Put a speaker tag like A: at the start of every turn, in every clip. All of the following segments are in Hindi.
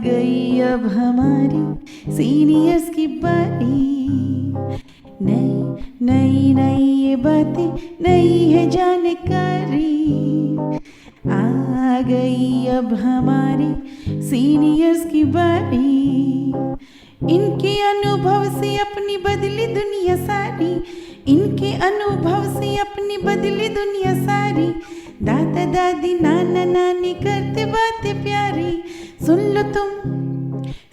A: गई अब हमारी सीनियर्स की बारी। नई नई नई ये बातें, नई है जानकारी। आ गई अब हमारी सीनियर्स की बारी। इनके अनुभव से अपनी बदली दुनिया सारी। इनके अनुभव से अपनी बदली दुनिया सारी। दादा दादी नाना नानी करते बातें प्यारी। सुन लो तुम,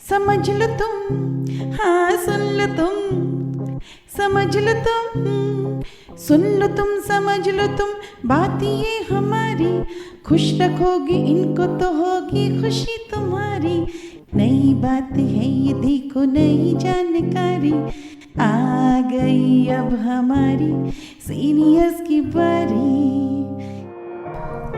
A: समझ लो तुम, हाँ सुन लो तुम, समझ लो तुम। सुन लो तुम, समझ लो तुम, बात ये हमारी। खुश रखोगे इनको तो होगी खुशी तुम्हारी। नई बात है ये देखो, नई जानकारी। आ गई अब हमारी सीनियर्स की बारी।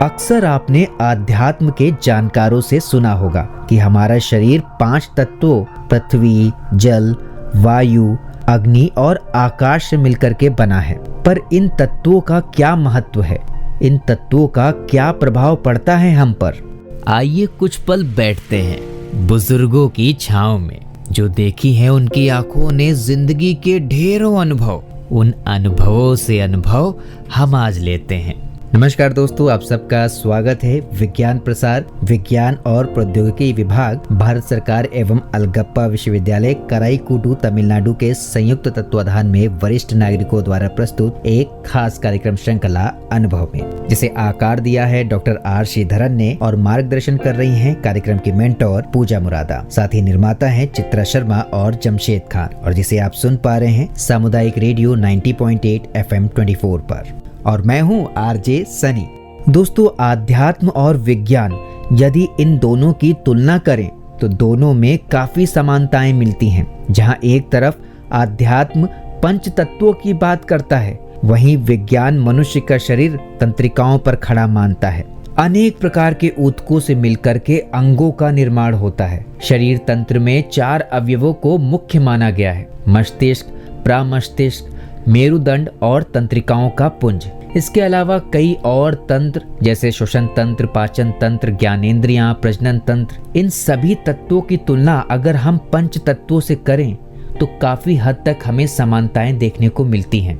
B: अक्सर आपने आध्यात्म के जानकारों से सुना होगा कि हमारा शरीर 5 तत्वों पृथ्वी, जल, वायु, अग्नि और आकाश से मिलकर के बना है। पर इन तत्वों का क्या महत्व है? इन तत्वों का क्या प्रभाव पड़ता है हम पर? आइए कुछ पल बैठते हैं बुजुर्गों की छांव में। जो देखी है उनकी आंखों ने जिंदगी के ढेरों अनुभव। उन अनुभवों से अनुभव हम आज लेते हैं। नमस्कार दोस्तों, आप सबका स्वागत है। विज्ञान प्रसार, विज्ञान और प्रौद्योगिकी विभाग, भारत सरकार एवं अलगप्पा विश्वविद्यालय कराईकुडू तमिलनाडु के संयुक्त तत्वाधान में वरिष्ठ नागरिकों द्वारा प्रस्तुत एक खास कार्यक्रम श्रृंखला अनुभव में, जिसे आकार दिया है डॉक्टर आर श्रीधरन ने और मार्गदर्शन कर रही हैं कार्यक्रम की मेंटोर पूजा मुरादा। साथ ही निर्माता हैं चित्रा शर्मा और जमशेद खान, और जिसे आप सुन पा रहे हैं सामुदायिक रेडियो 90.8 FM 24 पर। और मैं हूं आरजे सनी। दोस्तों, आध्यात्म और विज्ञान यदि इन दोनों की तुलना करें तो दोनों में काफी समानताएं मिलती हैं। जहां एक तरफ आध्यात्म पंच तत्वों की बात करता है, वहीं विज्ञान मनुष्य का शरीर तंत्रिकाओं पर खड़ा मानता है। अनेक प्रकार के ऊतकों से मिलकर के अंगों का निर्माण होता है। शरीर तंत्र में 4 अवयवों को मुख्य माना गया है: मस्तिष्क, प्रमस्तिष्क, मेरुदंड और तंत्रिकाओं का पुंज। इसके अलावा कई और तंत्र जैसे श्वसन तंत्र, पाचन तंत्र, ज्ञानेंद्रियां, प्रजनन तंत्र। इन सभी तत्वों की तुलना अगर हम पंच तत्वों से करें तो काफी हद तक हमें समानताएं देखने को मिलती हैं।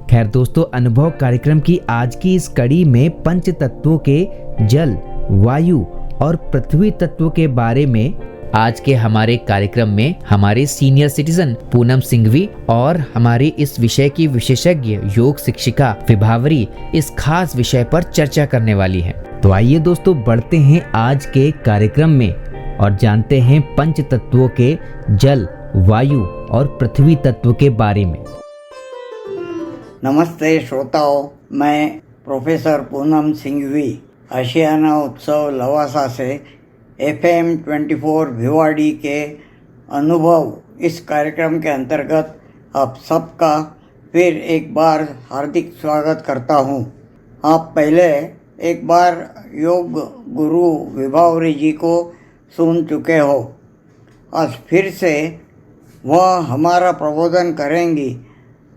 B: खैर दोस्तों, अनुभव कार्यक्रम की आज की इस कड़ी में पंच तत्वों के जल, वायु और पृथ्वी तत्व के बारे में आज के हमारे कार्यक्रम में हमारे सीनियर सिटीजन पूनम सिंघवी और हमारी इस विषय की विशेषज्ञ योग शिक्षिका विभावरी इस खास विषय पर चर्चा करने वाली हैं। तो आइए दोस्तों, बढ़ते हैं आज के कार्यक्रम में और जानते हैं पंच तत्वों के जल, वायु और पृथ्वी तत्व के बारे में।
C: नमस्ते श्रोताओं, मैं प्रोफेसर पूनम सिंघवी आशियाना उत्सव लवासा से FM 24 भिवाड़ी के अनुभव इस कार्यक्रम के अंतर्गत आप सबका फिर एक बार हार्दिक स्वागत करता हूं। आप पहले एक बार योग गुरु विभावरी जी को सुन चुके हो। आज फिर से वह हमारा प्रबोधन करेंगी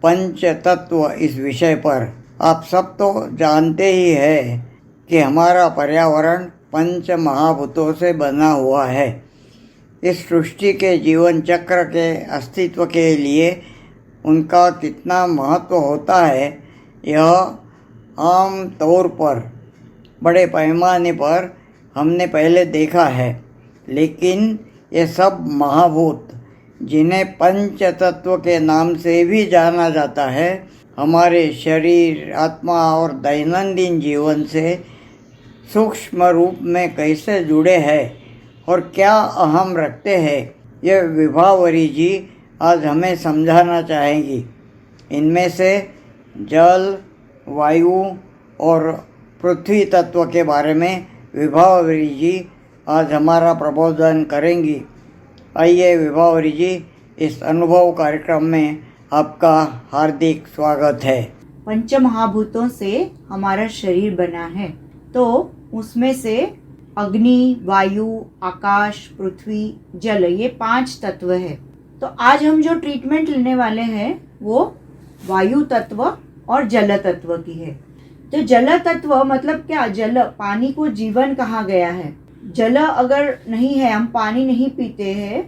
C: पंच तत्व इस विषय पर। आप सब तो जानते ही है कि हमारा पर्यावरण पंच महाभूतों से बना हुआ है। इस सृष्टि के जीवन चक्र के अस्तित्व के लिए उनका कितना महत्व होता है, यह आम तौर पर बड़े पैमाने पर हमने पहले देखा है। लेकिन ये सब महाभूत, जिन्हें पंच तत्व के नाम से भी जाना जाता है, हमारे शरीर, आत्मा और दैनंदिन जीवन से सूक्ष्म रूप में कैसे जुड़े हैं और क्या अहम रखते हैं, यह विभावरी जी आज हमें समझाना चाहेंगी। इनमें से जल, वायु और पृथ्वी तत्व के बारे में विभावरी जी आज हमारा प्रबोधन करेंगी। आइए विभावरी जी, इस अनुभव कार्यक्रम में आपका हार्दिक स्वागत है।
D: पंच महाभूतों से हमारा शरीर बना है, तो उसमें से अग्नि, वायु, आकाश, पृथ्वी, जल, ये 5 तत्व है। तो आज हम जो ट्रीटमेंट लेने वाले हैं वो वायु तत्व और जल तत्व की है। तो जल तत्व मतलब क्या? जल, पानी को जीवन कहा गया है। जल अगर नहीं है, हम पानी नहीं पीते हैं,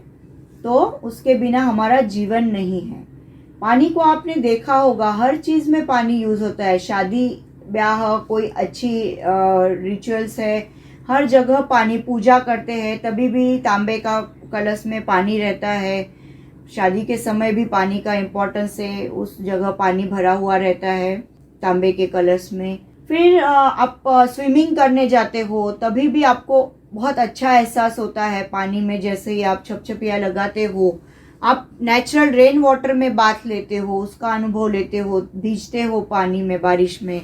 D: तो उसके बिना हमारा जीवन नहीं है। पानी को आपने देखा होगा, हर चीज़ में पानी यूज़ होता है। शादी ब्याह, कोई अच्छी रिचुअल्स है, हर जगह पानी, पूजा करते हैं तभी भी तांबे का कलश में पानी रहता है। शादी के समय भी पानी का इम्पोर्टेंस है, उस जगह पानी भरा हुआ रहता है तांबे के कलश में। फिर आप स्विमिंग करने जाते हो तभी भी आपको बहुत अच्छा एहसास होता है पानी में। जैसे ही आप छपछपिया लगाते हो, आप नेचुरल रेन वाटर में बाथ लेते हो, उसका अनुभव लेते हो, भीगते हो पानी में बारिश में,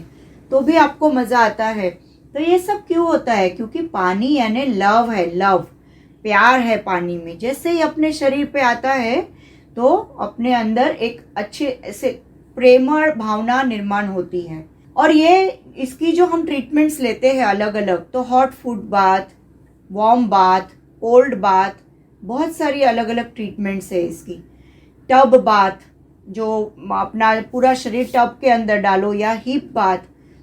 D: तो भी आपको मज़ा आता है। तो ये सब क्यों होता है? क्योंकि पानी यानी लव है, लव, प्यार है पानी में। जैसे ही अपने शरीर पे आता है तो अपने अंदर एक अच्छे ऐसे प्रेमळ भावना निर्माण होती है। और ये इसकी जो हम ट्रीटमेंट्स लेते हैं अलग अलग, तो hot food bath, warm bath, cold bath, बहुत सारी अलग अलग ट्रीटमेंट्स है इसकी। टब बाथ, जो अपना पूरा शरीर टब के अंदर डालो, या hip bath.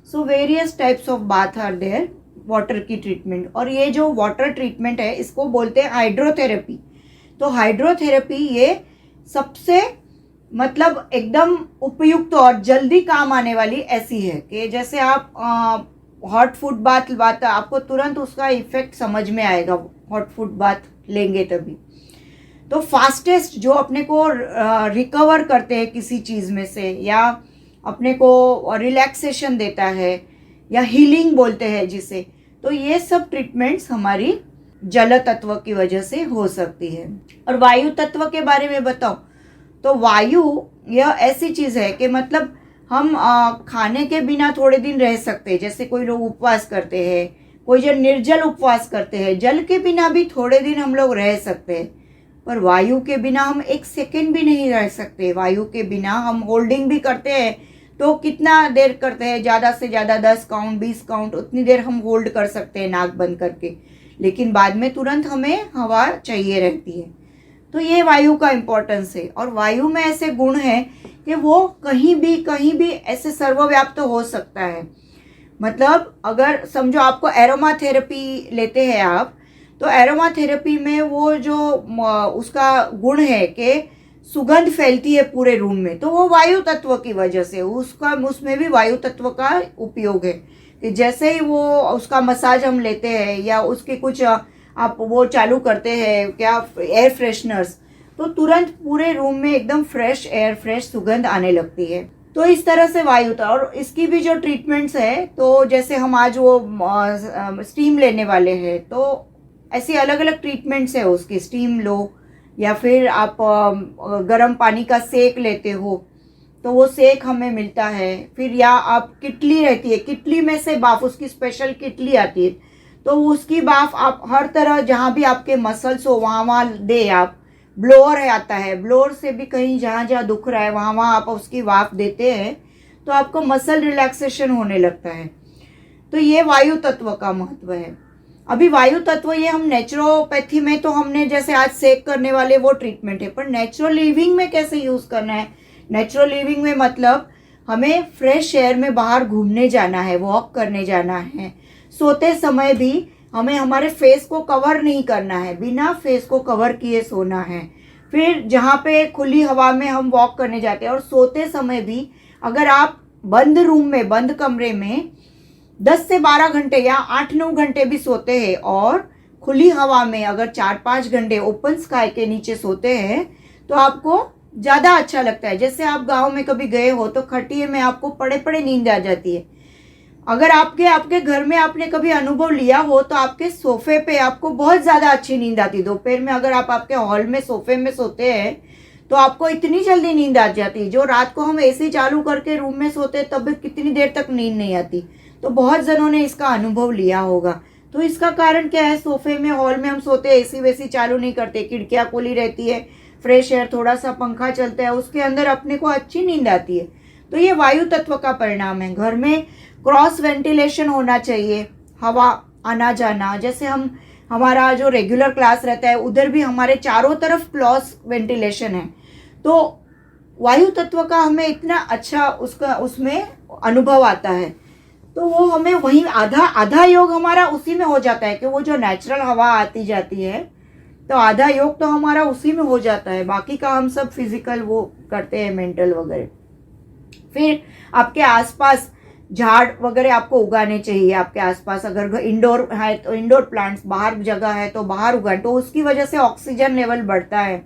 D: So various types of bath are there, water की ट्रीटमेंट। और ये जो वाटर ट्रीटमेंट है इसको बोलते हैं हाइड्रोथेरेपी। तो हाइड्रोथेरेपी ये सबसे मतलब एकदम उपयुक्त और जल्दी काम आने वाली ऐसी है कि जैसे आप हॉट फूड बात आपको तुरंत उसका इफेक्ट समझ में आएगा, हॉट फूड बात लेंगे तभी। तो फास्टेस्ट जो अपने को रिकवर करते हैं किसी चीज़ में से, या अपने को रिलैक्सेशन देता है, या हीलिंग बोलते हैं जिसे, तो ये सब ट्रीटमेंट्स हमारी जल तत्व की वजह से हो सकती है। और वायु तत्व के बारे में बताओ तो वायु यह ऐसी चीज़ है कि मतलब हम खाने के बिना थोड़े दिन रह सकते हैं। जैसे कोई लोग उपवास करते हैं, कोई जो निर्जल उपवास करते हैं, जल के बिना भी थोड़े दिन हम लोग रह सकते हैं। पर वायु के बिना हम एक सेकंड भी नहीं रह सकते। वायु के बिना हम होल्डिंग भी करते हैं तो कितना देर करते हैं, ज़्यादा से ज़्यादा 10 काउंट 20 काउंट, उतनी देर हम होल्ड कर सकते हैं नाक बंद करके, लेकिन बाद में तुरंत हमें हवा चाहिए रहती है। तो ये वायु का इम्पोर्टेंस है। और वायु में ऐसे गुण हैं कि वो कहीं भी ऐसे सर्वव्याप्त हो सकता है। मतलब अगर समझो आपको एरोमा थेरेपी लेते हैं आप, तो एरोमा थेरेपी में वो जो उसका गुण है कि सुगंध फैलती है पूरे रूम में, तो वो वायु तत्व की वजह से उसमें भी वायु तत्व का उपयोग है कि जैसे ही वो उसका मसाज हम लेते हैं या उसके कुछ आप वो चालू करते हैं क्या एयर फ्रेशनर्स, तो तुरंत पूरे रूम में एकदम फ्रेश एयर, फ्रेश सुगंध आने लगती है। तो इस तरह से वायु था। और इसकी भी जो ट्रीटमेंट्स है, तो जैसे हम आज वो स्टीम लेने वाले हैं, तो ऐसी अलग अलग ट्रीटमेंट्स है उसकी। स्टीम लो, या फिर आप गर्म पानी का सेक लेते हो तो वो सेक हमें मिलता है। फिर या आप किटली रहती है, किटली में से बाफ, उसकी स्पेशल किटली आती है, तो उसकी बाफ आप हर तरह जहाँ भी आपके मसल्स हो वहाँ दे आप। ब्लोअर है आता है, ब्लोअर से भी कहीं जहाँ दुख रहा है वहाँ आप उसकी वाफ देते हैं तो आपको मसल रिलैक्सेशन होने लगता है। तो ये वायु तत्व का महत्व है। अभी वायु तत्व ये हम नेचुरोपैथी में तो हमने जैसे आज सेक करने वाले वो ट्रीटमेंट है, पर नेचुरल लिविंग में कैसे यूज़ करना है? नेचुरल लिविंग में मतलब हमें फ्रेश एयर में बाहर घूमने जाना है, वॉक करने जाना है। सोते समय भी हमें हमारे फेस को कवर नहीं करना है, बिना फेस को कवर किए सोना है। फिर जहाँ पे खुली हवा में हम वॉक करने जाते हैं, और सोते समय भी अगर आप बंद रूम में, बंद कमरे में 10 से 12 घंटे या 8-9 घंटे भी सोते हैं, और खुली हवा में अगर 4-5 घंटे ओपन स्काई के नीचे सोते हैं, तो आपको ज़्यादा अच्छा लगता है। जैसे आप गांव में कभी गए हो तो खटिए में आपको पड़े पड़े नींद आ जाती है। अगर आपके घर में आपने कभी अनुभव लिया हो तो आपके सोफे पे आपको बहुत ज़्यादा अच्छी नींद आती है। दोपहर में अगर आप आपके हॉल में सोफे में सोते हैं तो आपको इतनी जल्दी नींद आ जाती है। जो रात को हम एसी चालू करके रूम में सोते हैं तब भी कितनी देर तक नींद नहीं आती। तो बहुत जनों ने इसका अनुभव लिया होगा। तो इसका कारण क्या है? सोफे में, हॉल में हम सोते हैं, एसी वेसी चालू नहीं करते, खिड़कियाँ खुली रहती है, फ्रेश एयर, थोड़ा सा पंखा चलता है, उसके अंदर अपने को अच्छी नींद आती है। तो ये वायु तत्व का परिणाम है। घर में क्रॉस वेंटिलेशन होना चाहिए, हवा आना जाना। जैसे हमारा जो रेगुलर क्लास रहता है उधर भी हमारे चारों तरफ क्रॉस वेंटिलेशन है। तो वायु तत्व का हमें इतना अच्छा उसमें अनुभव आता है। तो वो हमें वहीं आधा आधा योग हमारा उसी में हो जाता है कि वो जो नेचुरल हवा आती जाती है, तो आधा योग तो हमारा उसी में हो जाता है। बाकी का हम सब फिजिकल वो करते हैं, मेंटल वगैरह। फिर आपके आसपास झाड़ वगैरह आपको उगाने चाहिए। आपके आसपास अगर इंडोर है तो इंडोर प्लांट्स, बाहर जगह है तो बाहर उगाएं, तो उसकी वजह से ऑक्सीजन लेवल बढ़ता है।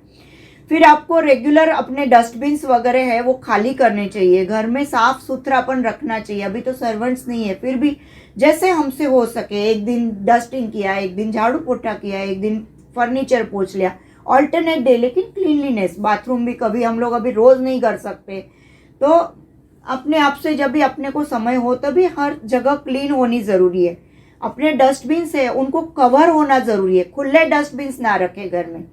D: फिर आपको रेगुलर अपने डस्टबिन्स वगैरह है वो खाली करने चाहिए। घर में साफ सुथरापन रखना चाहिए। अभी तो सर्वेंट्स नहीं है, फिर भी जैसे हमसे हो सके, एक दिन डस्टिंग किया, एक दिन झाड़ू पोछा किया, एक दिन फर्नीचर पोछ लिया, ऑल्टरनेट डे। लेकिन क्लीनलीनेस, बाथरूम भी कभी हम लोग अभी रोज नहीं कर सकते, तो अपने आप से जब भी अपने को समय हो तभी हर जगह क्लीन होनी जरूरी है। अपने डस्टबिन है उनको कवर होना जरूरी है, खुले डस्टबिन ना रखे घर में।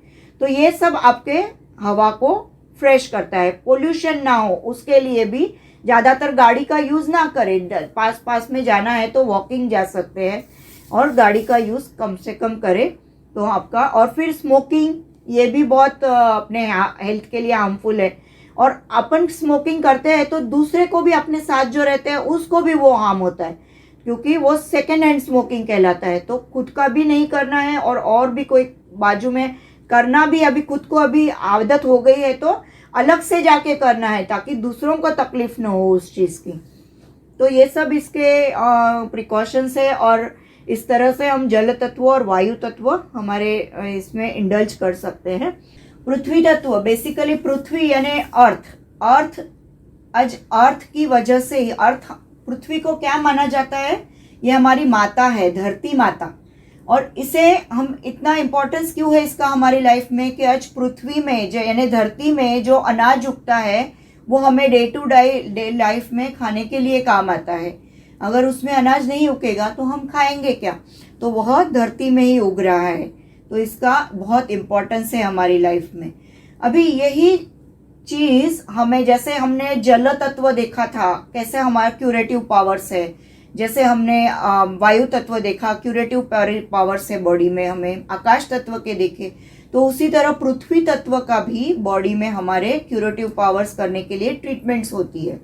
D: तो ये सब आपके हवा को फ्रेश करता है। पोल्यूशन ना हो उसके लिए भी ज़्यादातर गाड़ी का यूज़ ना करें। पास पास में जाना है तो वॉकिंग जा सकते हैं, और गाड़ी का यूज़ कम से कम करें तो आपका। और फिर स्मोकिंग, ये भी बहुत अपने हेल्थ के लिए हार्मफुल है। और अपन स्मोकिंग करते हैं तो दूसरे को भी, अपने साथ जो रहते हैं उसको भी वो हार्म होता है, क्योंकि वो सेकेंड हैंड स्मोकिंग कहलाता है। तो खुद का भी नहीं करना है, और भी कोई बाजू में करना भी, अभी खुद को अभी आदत हो गई है तो अलग से जाके करना है, ताकि दूसरों को तकलीफ न हो उस चीज़ की। तो ये सब इसके प्रिकॉशंस है, और इस तरह से हम जल तत्व और वायु तत्व हमारे इसमें इंडल्ज कर सकते हैं। पृथ्वी तत्व, बेसिकली पृथ्वी यानी अर्थ अर्थ की वजह से ही, अर्थ पृथ्वी को क्या माना जाता है, ये हमारी माता है, धरती माता। और इसे हम इतना इम्पोर्टेंस क्यों है इसका हमारी लाइफ में, कि आज पृथ्वी में यानी धरती में जो अनाज उगता है वो हमें डे टू डे लाइफ में खाने के लिए काम आता है। अगर उसमें अनाज नहीं उगेगा तो हम खाएंगे क्या, तो वह धरती में ही उग रहा है। तो इसका बहुत इम्पोर्टेंस है हमारी लाइफ में। अभी यही चीज़ हमें, जैसे हमने जल तत्व देखा था कैसे हमारा क्यूरेटिव पावर्स है, जैसे हमने वायु तत्व देखा क्यूरेटिव पावर्स है बॉडी में, हमें आकाश तत्व के देखे, तो उसी तरह पृथ्वी तत्व का भी बॉडी में हमारे क्यूरेटिव पावर्स करने के लिए ट्रीटमेंट्स होती है।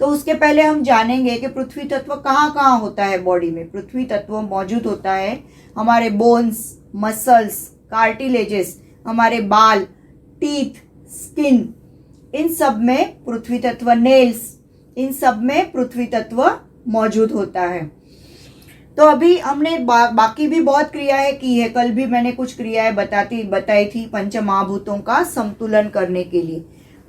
D: तो उसके पहले हम जानेंगे कि पृथ्वी तत्व कहाँ कहाँ होता है बॉडी में। पृथ्वी तत्व मौजूद होता है हमारे बोन्स, मसल्स, कार्टिलेजेस, हमारे बाल, टीथ, स्किन, इन सब में पृथ्वी तत्व, नेल्स, इन सब में पृथ्वी तत्व मौजूद होता है। तो अभी हमने बाकी भी बहुत क्रियाएं की है। कल भी मैंने कुछ क्रियाएं बताई थी पंच महाभूतों का संतुलन करने के लिए।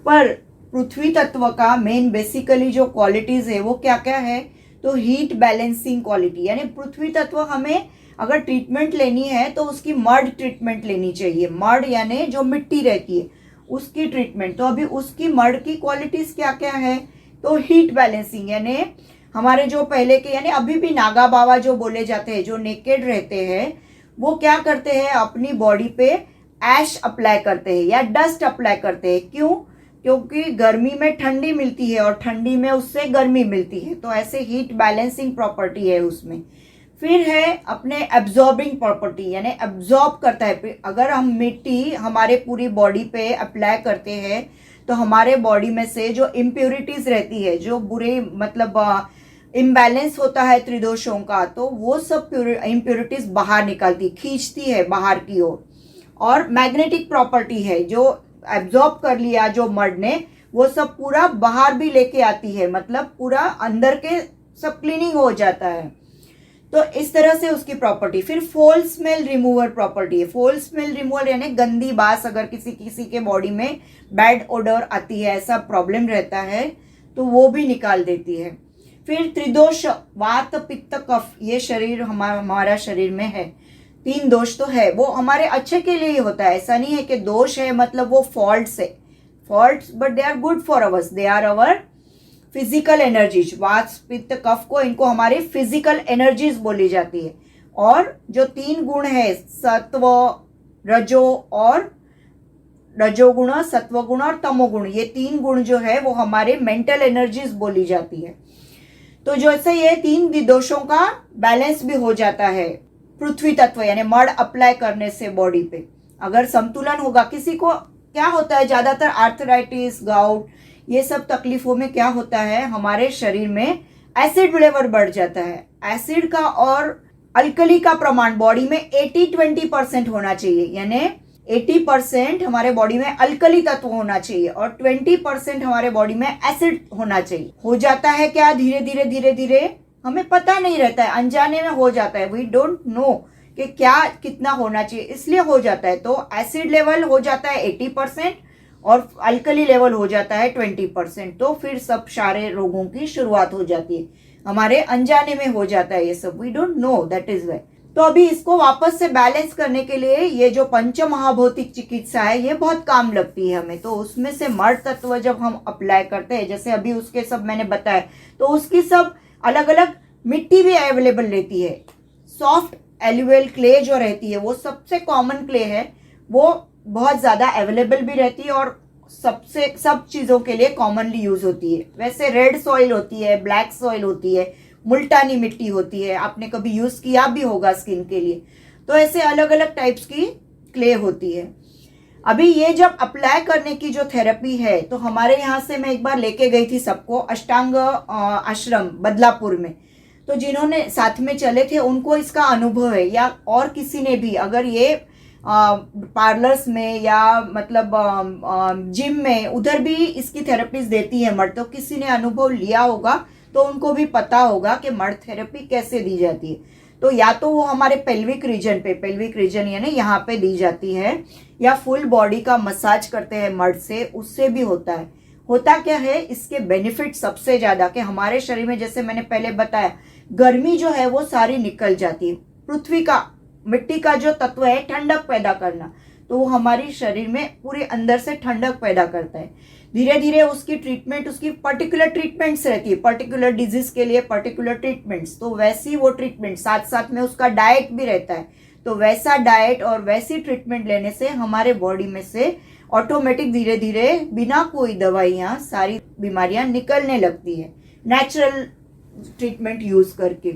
D: पर पृथ्वी तत्व का मेन बेसिकली जो क्वालिटीज है वो क्या क्या है, तो हीट बैलेंसिंग क्वालिटी, यानी पृथ्वी तत्व हमें अगर ट्रीटमेंट लेनी है तो उसकी मड ट्रीटमेंट लेनी चाहिए। मड यानी जो मिट्टी रहती है उसकी ट्रीटमेंट। तो अभी उसकी मड की क्वालिटीज क्या क्या है, तो हीट बैलेंसिंग, यानी हमारे जो पहले के, यानी अभी भी नागा बाबा जो बोले जाते हैं, जो नेकेड रहते हैं, वो क्या करते हैं, अपनी बॉडी पे ऐश अप्लाई करते हैं या डस्ट अप्लाई करते हैं। क्यों? क्योंकि गर्मी में ठंडी मिलती है और ठंडी में उससे गर्मी मिलती है, तो ऐसे हीट बैलेंसिंग प्रॉपर्टी है उसमें। फिर है अपने एब्जॉर्बिंग प्रॉपर्टी, यानी एब्जॉर्ब करता है। अगर हम मिट्टी हमारे पूरी बॉडी पे अप्लाई करते हैं तो हमारे बॉडी में से जो इम्प्योरिटीज रहती है, जो बुरे मतलब इम्बैलेंस होता है त्रिदोषों का, तो वो सब इम्प्योरिटीज बाहर निकालती, खींचती है बाहर की ओर। और मैग्नेटिक प्रॉपर्टी है, जो एब्जॉर्ब कर लिया जो मड ने, वो सब पूरा बाहर भी लेके आती है, मतलब पूरा अंदर के सब क्लीनिंग हो जाता है। तो इस तरह से उसकी प्रॉपर्टी। फिर फोल स्मेल रिमूवर प्रॉपर्टी है। फोल स्मेल रिमूवर यानी गंदी बास, अगर किसी के बॉडी में बैड ओडर आती है, ऐसा प्रॉब्लम रहता है, तो वो भी निकाल देती है। फिर त्रिदोष, वात, पित्त, कफ, ये शरीर हमारा शरीर में है। 3 दोष तो है, वो हमारे अच्छे के लिए ही होता है। ऐसा नहीं है कि दोष है मतलब वो फॉल्ट्स है, faults, but they are good for ours, they are our physical energies. Vata, pitta, कफ को, इनको हमारी फिजिकल एनर्जीज बोली जाती है। और जो 3 गुण है, सत्व, रजोगुण, सत्वगुण और तमोगुण, ये 3 गुण जो है वो हमारे मेंटल एनर्जीज बोली जाती है। तो जैसे ये 3 दोषों का बैलेंस भी हो जाता है पृथ्वी तत्व यानी मड अप्लाई करने से बॉडी पे। अगर संतुलन होगा, किसी को क्या होता है, ज्यादातर आर्थराइटिस, गाउट, ये सब तकलीफों में क्या होता है, हमारे शरीर में एसिड लेवल बढ़ जाता है। एसिड का और अल्कली का प्रमाण बॉडी में 80-20% होना चाहिए, यानी 80% हमारे बॉडी में अल्कली तत्व होना चाहिए और 20% हमारे बॉडी में एसिड होना चाहिए। हो जाता है क्या? धीरे धीरे धीरे धीरे हमें पता नहीं रहता है, अनजाने में हो जाता है। वी डोंट नो कि क्या कितना होना चाहिए, इसलिए हो जाता है। तो एसिड लेवल हो जाता है 80% और अल्कली लेवल हो जाता है 20%। तो फिर सब सारे रोगों की शुरुआत हो जाती है, हमारे अनजाने में हो जाता है ये सब। We don't know, that is why. तो अभी इसको वापस से बैलेंस करने के लिए ये जो पंच महाभौतिक चिकित्सा है ये बहुत काम लगती है हमें। तो उसमें से मर्द तत्व जब हम अप्लाई करते हैं, जैसे अभी उसके सब मैंने बताया, तो उसकी सब अलग अलग मिट्टी भी अवेलेबल रहती है। सॉफ्ट एल्यूवियल क्ले जो रहती है वो सबसे कॉमन क्ले है, वो बहुत ज्यादा अवेलेबल भी रहती है और सब चीजों के लिए कॉमनली यूज होती है। वैसे रेड सॉइल होती है, ब्लैक सॉइल होती है, मुल्तानी मिट्टी होती है, आपने कभी यूज किया भी होगा स्किन के लिए। तो ऐसे अलग अलग टाइप्स की क्ले होती है। अभी ये जब अप्लाई करने की जो थेरेपी है, तो हमारे यहाँ से मैं एक बार लेके गई थी सबको अष्टांग आश्रम बदलापुर में। तो जिन्होंने साथ में चले थे उनको इसका अनुभव है, या और किसी ने भी अगर ये पार्लर्स में या मतलब जिम में उधर भी इसकी थेरेपीज देती है मर्द, तो किसी ने अनुभव लिया होगा तो उनको भी पता होगा कि मर्द थेरेपी कैसे दी जाती है। तो या तो वो हमारे पेल्विक रीजन यानी यहाँ पे दी जाती है, या फुल बॉडी का मसाज करते हैं मर्द से, उससे भी होता है। होता क्या है, इसके बेनिफिट सबसे ज्यादा कि हमारे शरीर में, जैसे मैंने पहले बताया, गर्मी जो है वो सारी निकल जाती है। पृथ्वी का, मिट्टी का जो तत्व है ठंडक पैदा करना, तो वो हमारी शरीर में पूरे अंदर से ठंडक पैदा करता है। धीरे धीरे उसकी ट्रीटमेंट, उसकी पर्टिकुलर ट्रीटमेंट्स रहती है, पर्टिकुलर डिजीज के लिए पर्टिकुलर ट्रीटमेंट्स। तो वैसी वो ट्रीटमेंट, साथ साथ में उसका डाइट भी रहता है। तो वैसा डाइट और वैसी ट्रीटमेंट लेने से हमारे बॉडी में से ऑटोमेटिक धीरे धीरे बिना कोई दवाइयाँ सारी बीमारियां निकलने लगती है, नेचुरल ट्रीटमेंट यूज करके।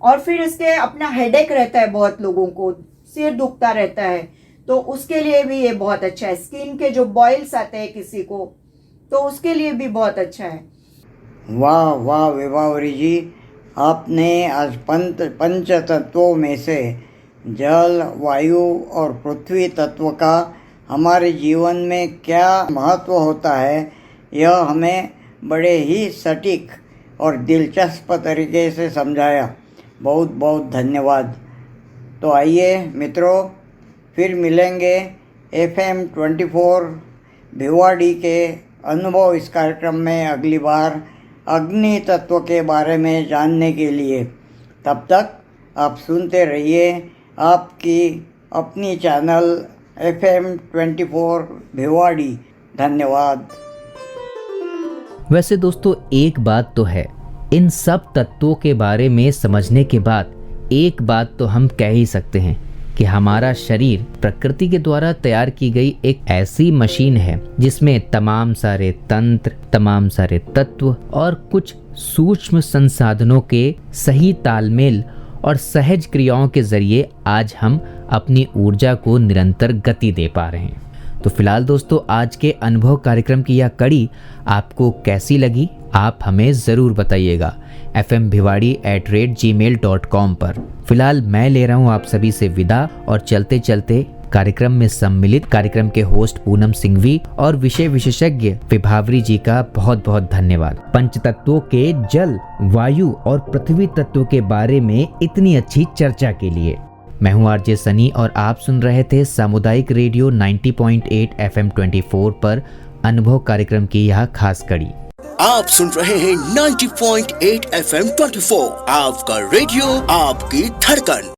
D: और फिर इसके अपना हेडेक रहता है, बहुत लोगों को सिर दुखता रहता है, तो उसके लिए भी ये बहुत अच्छा है। स्किन के जो बॉइल्स आते हैं किसी को, तो उसके लिए भी बहुत अच्छा है।
C: वाह वाह विभावरी जी, आपने आज पंच तत्वों में से जल, वायु और पृथ्वी तत्व का हमारे जीवन में क्या महत्व होता है, यह हमें बड़े ही सटीक और दिलचस्प तरीके से समझाया। बहुत बहुत धन्यवाद। तो आइए मित्रों, फिर मिलेंगे FM 24 भिवाड़ी के अनुभव इस कार्यक्रम में अगली बार अग्नि तत्व के बारे में जानने के लिए। तब तक आप सुनते रहिए आपकी अपनी चैनल FM 24 भिवाड़ी। धन्यवाद।
B: वैसे दोस्तों, एक बात तो है, इन सब तत्वों के बारे में समझने के बाद एक बात तो हम कह ही सकते हैं कि हमारा शरीर प्रकृति के द्वारा तैयार की गई एक ऐसी मशीन है जिसमें तमाम सारे तंत्र, तमाम सारे तत्व और कुछ सूक्ष्म संसाधनों के सही तालमेल और सहज क्रियाओं के जरिए आज हम अपनी ऊर्जा को निरंतर गति दे पा रहे हैं। तो फिलहाल दोस्तों, आज के अनुभव कार्यक्रम की यह कड़ी आपको कैसी लगी, आप हमें ज़रूर बताइएगा fmbhiwadi@gmail.com पर। फिलहाल मैं ले रहा हूँ आप सभी से विदा, और चलते चलते कार्यक्रम में सम्मिलित कार्यक्रम के होस्ट पूनम सिंघवी और विषय विशेषज्ञ विभावरी जी का बहुत बहुत धन्यवाद। पंच तत्वों के जल, वायु और पृथ्वी तत्वों के बारे में इतनी अच्छी चर्चा के लिए। मैं हूं आरजे सनी और आप सुन रहे थे सामुदायिक रेडियो 90.8 FM 24 पर अनुभव कार्यक्रम की यह खास कड़ी।
E: आप सुन रहे हैं 90.8 FM 24, आपका रेडियो, आपकी धड़कन।